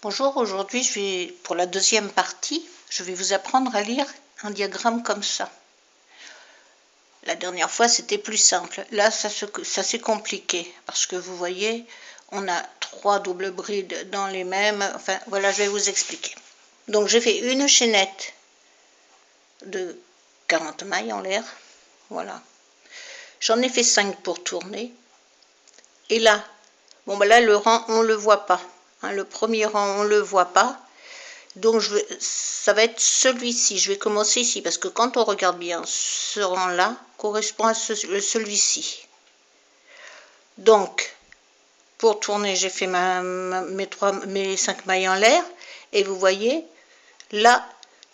Bonjour, aujourd'hui pour la deuxième partie, je vais vous apprendre à lire un diagramme comme ça. La dernière fois c'était plus simple, là ça s'est compliqué parce que vous voyez, on a 3 doubles brides dans les mêmes, enfin voilà, je vais vous expliquer. Donc j'ai fait une chaînette de 40 mailles en l'air, voilà. J'en ai fait 5 pour tourner. Et là, bon ben là le rang on le voit pas, hein, le premier rang on le voit pas. Donc ça va être celui-ci, je vais commencer ici, parce que quand on regarde bien, ce rang-là correspond à celui-ci. Donc, pour tourner, j'ai fait mes 5 mailles en l'air, et vous voyez, là,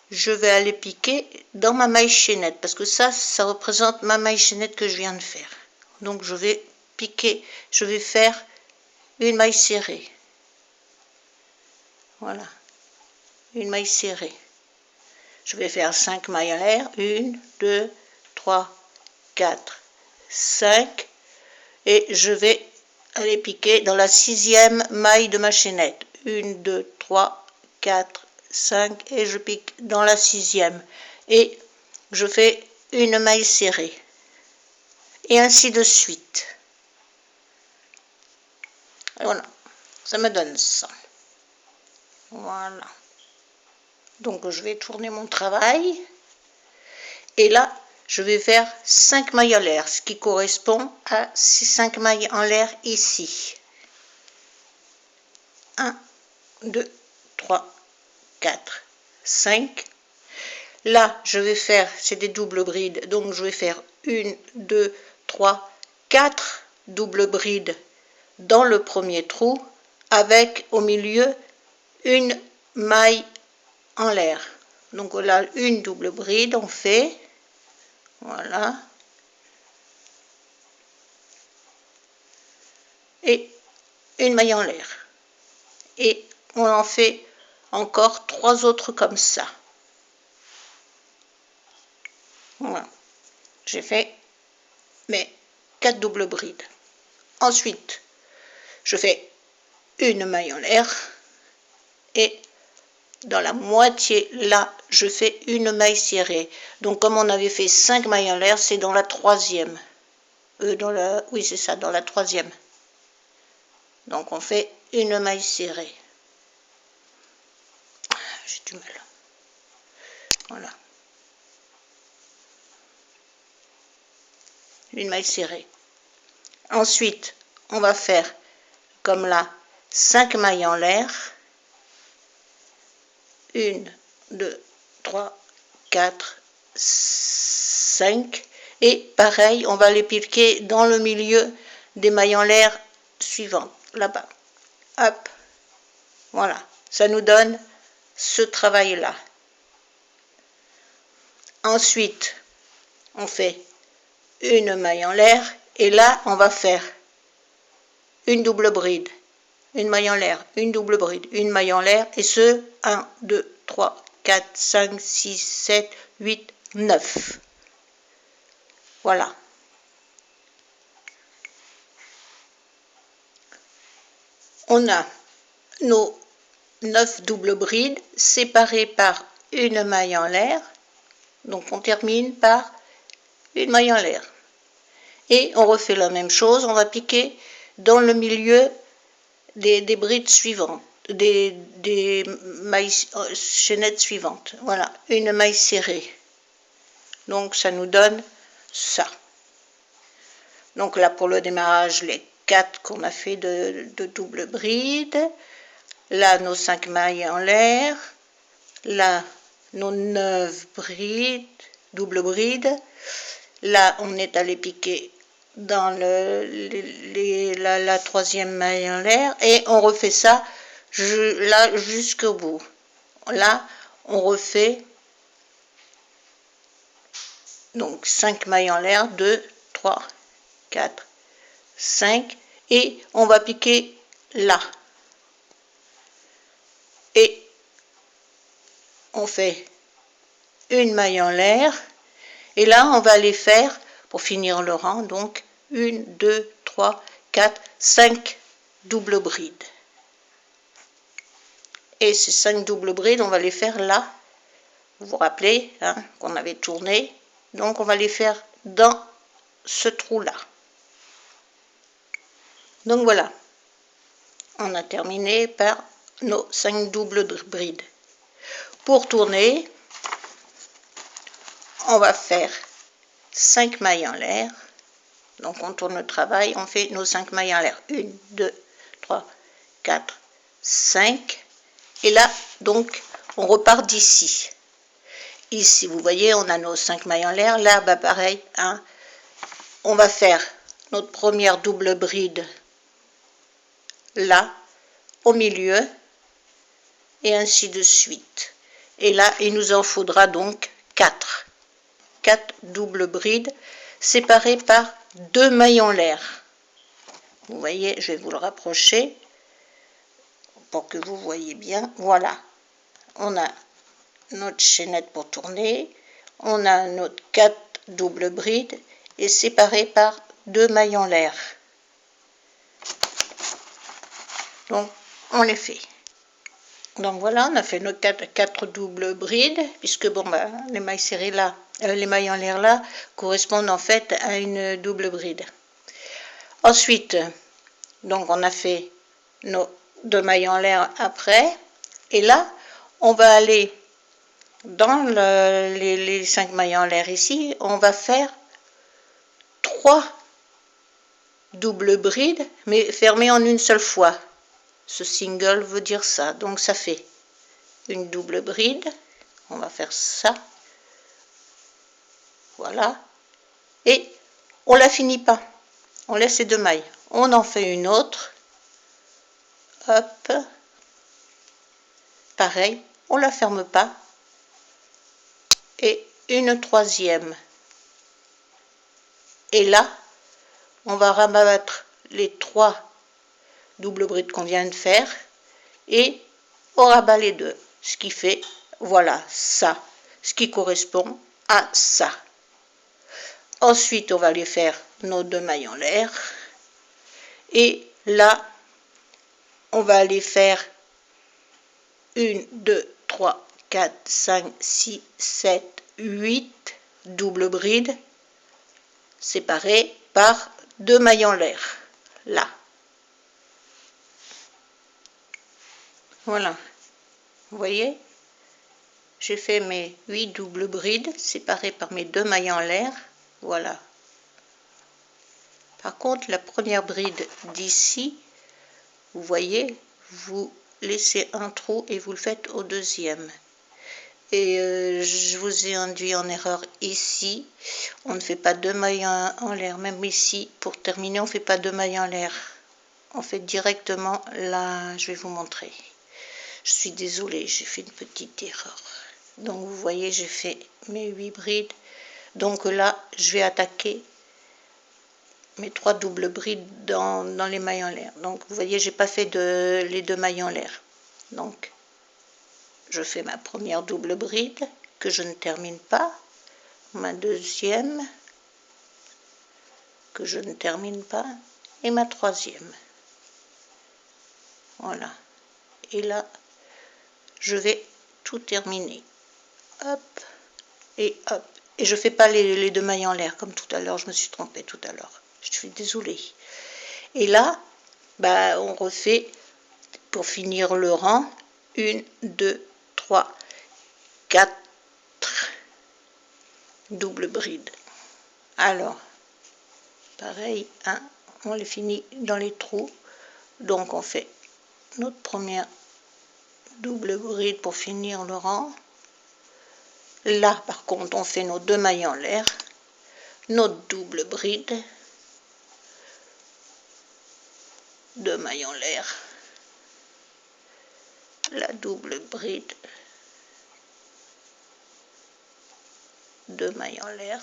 je vais aller piquer dans ma maille chaînette, parce que ça représente ma maille chaînette que je viens de faire. Donc je vais piquer, je vais faire une maille serrée. Voilà. Une maille serrée. Je vais faire 5 mailles en l'air, 1, 2, 3, 4, 5, et je vais aller piquer dans la 6e maille de ma chaînette. 1, 2, 3, 4, 5, et je pique dans la 6e. Et je fais une maille serrée. Et ainsi de suite. Et voilà, ça me donne ça. Voilà. Donc je vais tourner mon travail. Et là, je vais faire 5 mailles en l'air, ce qui correspond à ces 5 mailles en l'air ici. 1, 2, 3, 4, 5. Là, je vais faire, c'est des doubles brides, donc je vais faire 1, 2, 3, 4 doubles brides dans le premier trou, avec au milieu une maille en l'air. Donc là, une double bride, on fait, voilà, et une maille en l'air. Et on en fait encore 3 autres comme ça. Voilà. J'ai fait mes 4 doubles brides. Ensuite, je fais une maille en l'air et dans la moitié là, je fais une maille serrée. Donc comme on avait fait 5 mailles en l'air, c'est dans la 3e. Oui, c'est ça, dans la 3e. Donc on fait une maille serrée. J'ai du mal. Voilà. Une maille serrée. Ensuite, on va faire comme là 5 mailles en l'air. 1, 2, 3, 4, 5. Et pareil, on va les piquer dans le milieu des mailles en l'air suivantes, là-bas. Hop, voilà, ça nous donne ce travail-là. Ensuite, on fait une maille en l'air et là, on va faire une double bride, une maille en l'air, une double bride, une maille en l'air, et ce, 1, 2, 3, 4, 5, 6, 7, 8, 9. Voilà. On a nos 9 doubles brides séparées par une maille en l'air. Donc on termine par une maille en l'air. Et on refait la même chose, on va piquer dans le milieu des brides suivantes, des mailles chaînettes suivantes. Voilà, une maille serrée. Donc ça nous donne ça. Donc là pour le démarrage, les 4 qu'on a fait de double bride. Là nos 5 mailles en l'air. Là nos 9 brides, double bride. Là on est allé piquer dans la 3e maille en l'air et on refait ça là jusqu'au bout. Là on refait donc 5 mailles en l'air, 2, 3, 4, 5 et on va piquer là. Et on fait une maille en l'air et là on va aller faire, pour finir le rang, donc 1, 2, 3, 4, 5 doubles brides. Et ces 5 doubles brides, on va les faire là. Vous vous rappelez hein, qu'on avait tourné. Donc on va les faire dans ce trou-là. Donc voilà. On a terminé par nos 5 doubles brides. Pour tourner, on va faire 5 mailles en l'air. Donc on tourne le travail, on fait nos 5 mailles en l'air. 1, 2, 3, 4, 5. Et là, donc, on repart d'ici. Ici, vous voyez, on a nos 5 mailles en l'air. Là, bah pareil, hein, on va faire notre première double bride là, au milieu, et ainsi de suite. Et là, il nous en faudra donc 4. 4 doubles brides séparées par 2 mailles en l'air. Vous voyez, je vais vous le rapprocher pour que vous voyez bien. Voilà, on a notre chaînette pour tourner, on a notre 4 doubles brides et séparées par 2 mailles en l'air. Donc, on les fait. Donc voilà, on a fait nos 4 doubles brides, puisque bon, bah, les mailles serrées là, les mailles en l'air là, correspondent en fait à une double bride. Ensuite, donc on a fait nos 2 mailles en l'air après, et là, on va aller dans les 5 mailles en l'air ici, on va faire 3 doubles brides, mais fermées en une seule fois. Ce single veut dire ça, donc ça fait une double bride, on va faire ça, voilà, et on la finit pas, on laisse les 2 mailles, on en fait une autre, hop, pareil, on la ferme pas, et une troisième, et là, on va rabattre les 3 doubles brides qu'on vient de faire, et on rabat les 2, ce qui fait, voilà, ça, ce qui correspond à ça. Ensuite, on va aller faire nos 2 mailles en l'air. Et là, on va aller faire 1, 2, 3, 4, 5, 6, 7, 8 doubles brides séparées par 2 mailles en l'air. Là. Voilà. Vous voyez? J'ai fait mes 8 doubles brides séparées par mes 2 mailles en l'air. Voilà. Par contre, la première bride d'ici, vous voyez, vous laissez un trou et vous le faites au deuxième. Et je vous ai induit en erreur ici. On ne fait pas 2 mailles en l'air. Même ici, pour terminer, on ne fait pas 2 mailles en l'air. On fait directement là. Je vais vous montrer. Je suis désolée, j'ai fait une petite erreur. Donc vous voyez, j'ai fait mes 8 brides. Donc là, je vais attaquer mes 3 doubles brides dans les mailles en l'air. Donc vous voyez, j'ai pas fait les 2 mailles en l'air. Donc je fais ma première double bride que je ne termine pas, ma deuxième que je ne termine pas et ma troisième. Voilà. Et là, je vais tout terminer. Hop et hop. Et je fais pas les 2 mailles en l'air comme tout à l'heure, je me suis trompée tout à l'heure. Je suis désolée. Et là, bah, on refait pour finir le rang 1, 2, 3, 4 double bride. Alors, pareil, hein, on les finit dans les trous. Donc on fait notre première double bride pour finir le rang. Là, par contre, on fait nos 2 mailles en l'air, notre double bride, 2 mailles en l'air, la double bride, 2 mailles en l'air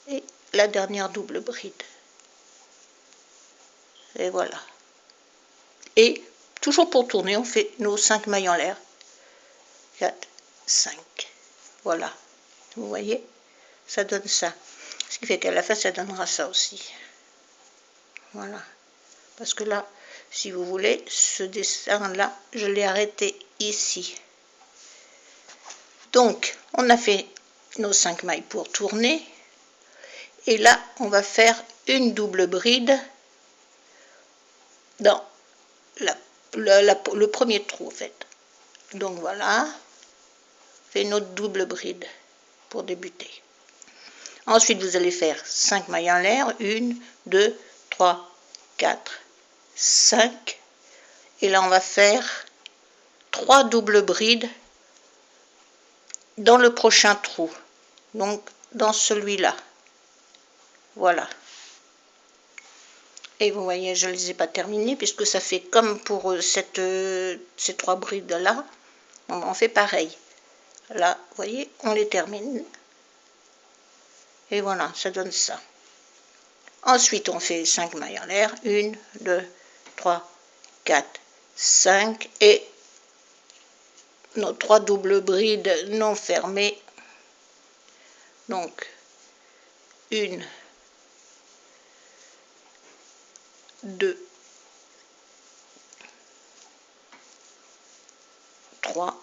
et la dernière double bride. Et voilà. Et toujours pour tourner, on fait nos 5 mailles en l'air. 4, 5. Voilà. Vous voyez? Ça donne ça. Ce qui fait qu'à la fin, ça donnera ça aussi. Voilà. Parce que là, si vous voulez, ce dessin-là, je l'ai arrêté ici. Donc, on a fait nos 5 mailles pour tourner. Et là, on va faire une double bride dans le premier trou, en fait. Donc voilà, fait notre double bride pour débuter. Ensuite, vous allez faire 5 mailles en l'air, 1, 2, 3, 4, 5. Et là, on va faire 3 doubles brides dans le prochain trou. Donc, dans celui-là. Voilà. Et vous voyez, je ne les ai pas terminés, puisque ça fait comme pour ces 3 brides-là. On fait pareil. Là, vous voyez, on les termine. Et voilà, ça donne ça. Ensuite, on fait 5 mailles en l'air. 1, 2, 3, 4, 5. Et nos 3 doubles brides non fermées. Donc, 1, 2, 3,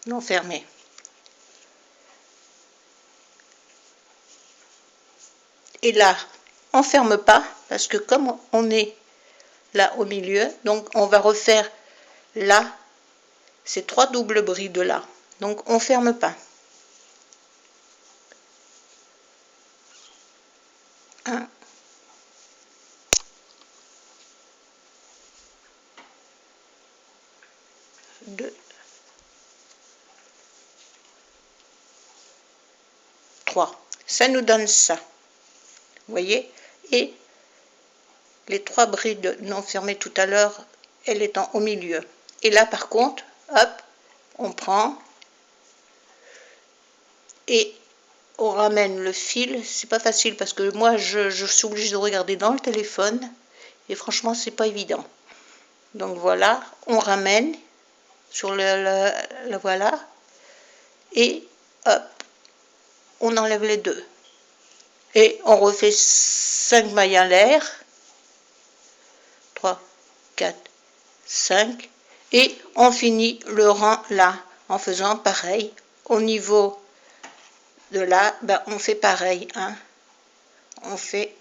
non fermées. Et là, on ne ferme pas, parce que comme on est là au milieu, donc on va refaire là, ces 3 doubles brides là. Donc on ne ferme pas. 1, 2, 3. Ça nous donne ça. Vous voyez? Et les 3 brides non fermées tout à l'heure, elles étant au milieu. Et là, par contre, hop, on prend et on ramène le fil. C'est pas facile parce que moi, je suis obligée de regarder dans le téléphone et franchement, c'est pas évident. Donc voilà, on ramène sur le voilà et hop, on enlève les deux. Et on refait 5 mailles en l'air. 3, 4, 5. Et on finit le rang là, en faisant pareil. Au niveau de là, ben, on fait pareil. Hein. On fait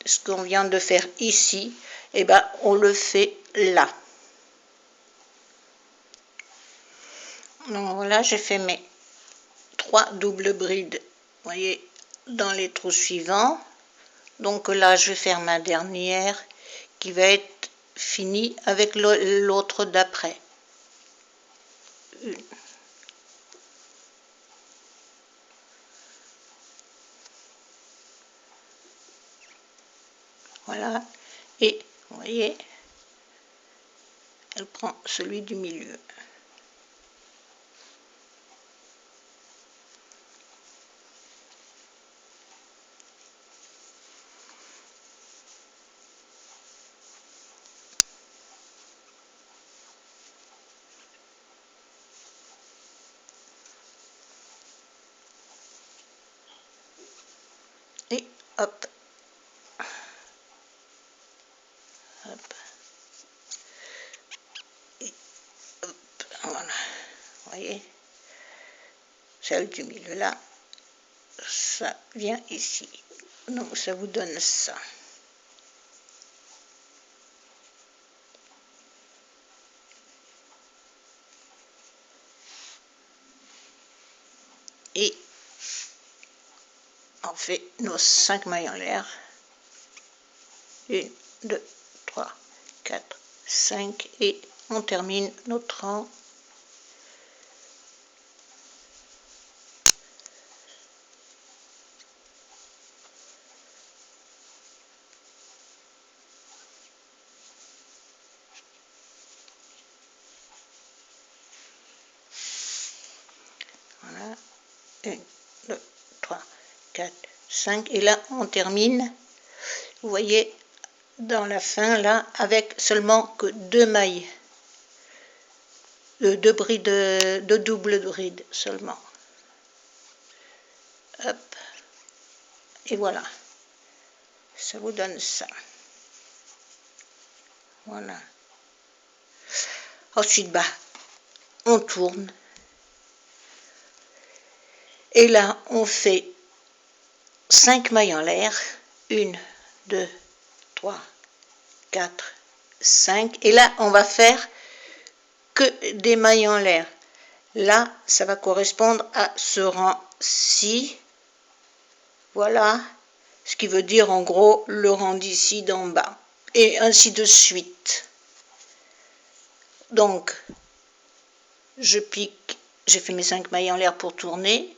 ce qu'on vient de faire ici. Et ben, on le fait là. Donc voilà, j'ai fait mes 3 doubles brides. Vous voyez, dans les trous suivants. Donc là, je vais faire ma dernière qui va être finie avec l'autre d'après. Voilà. Et vous voyez, elle prend celui du milieu. Et hop. Hop. Et hop. Voilà. Vous voyez, celle du milieu là, ça vient ici. Donc ça vous donne ça. Et on fait nos 5 mailles en l'air. 1, 2, 3, 4, 5 et on termine notre rang. Voilà. 1, 2, 3, 4, 5 et là on termine. Vous voyez, dans la fin là, avec seulement que 2 mailles, 2 brides, 2 doubles brides seulement. Hop. Et voilà. Ça vous donne ça. Voilà. Ensuite, on tourne. Et là, on fait 5 mailles en l'air. 1, 2, 3, 4, 5. Et là, on va faire que des mailles en l'air. Là, ça va correspondre à ce rang-ci. Voilà. Ce qui veut dire en gros le rang d'ici d'en bas. Et ainsi de suite. Donc, je pique. J'ai fait mes 5 mailles en l'air pour tourner.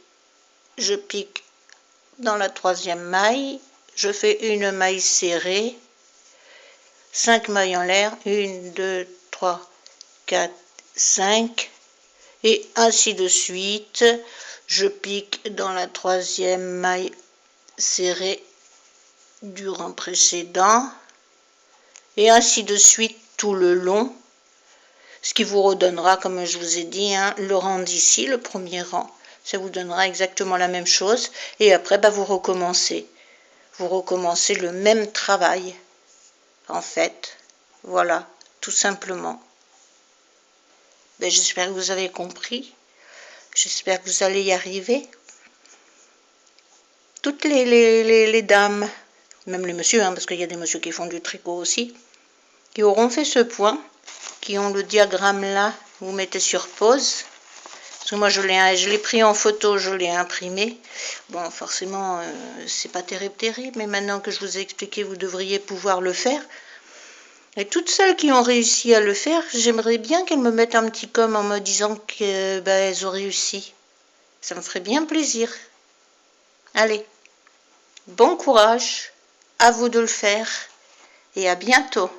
Je pique dans la 3e maille. Je fais une maille serrée. 5 mailles en l'air. 1, 2, 3, 4, 5. Et ainsi de suite. Je pique dans la 3e maille serrée du rang précédent. Et ainsi de suite tout le long. Ce qui vous redonnera, comme je vous ai dit, le rang d'ici, le premier rang. Ça vous donnera exactement la même chose. Et après, vous recommencez. Vous recommencez le même travail. En fait, voilà, tout simplement. J'espère que vous avez compris. J'espère que vous allez y arriver. Toutes les dames, même les messieurs, parce qu'il y a des messieurs qui font du tricot aussi, qui auront fait ce point, qui ont le diagramme là, vous mettez sur pause. Parce que moi je l'ai pris en photo, je l'ai imprimé. Bon, forcément, c'est pas terrible, mais maintenant que je vous ai expliqué, vous devriez pouvoir le faire. Et toutes celles qui ont réussi à le faire, j'aimerais bien qu'elles me mettent un petit com en me disant qu'elles ont réussi. Ça me ferait bien plaisir. Allez, bon courage, à vous de le faire et à bientôt.